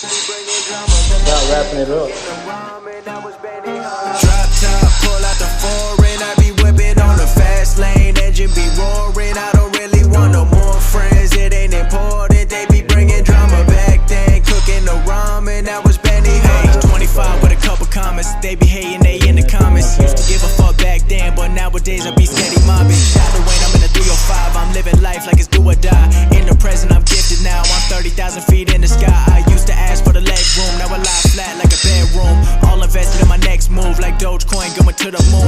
Not wrapping it up. Drop top, pull out the foreign. I be whipping on the fast lane, engine be roaring. I don't really want no more friends, it ain't important. They be bringing drama back then, cooking the ramen. That was Benny Hayes. 25 with a couple comments, they be hating, they in the comments. Used to give a fuck back then, but nowadays I be steady mobbing. Shot the Wayne, I'm in a 305. I'm living life like it's do or die. In the present, I'm gifted now. I'm 30,000 feet in the sky. I used to ask for the leg room, now I lie flat like a bedroom. All invested in my next move, like Dogecoin going to the moon.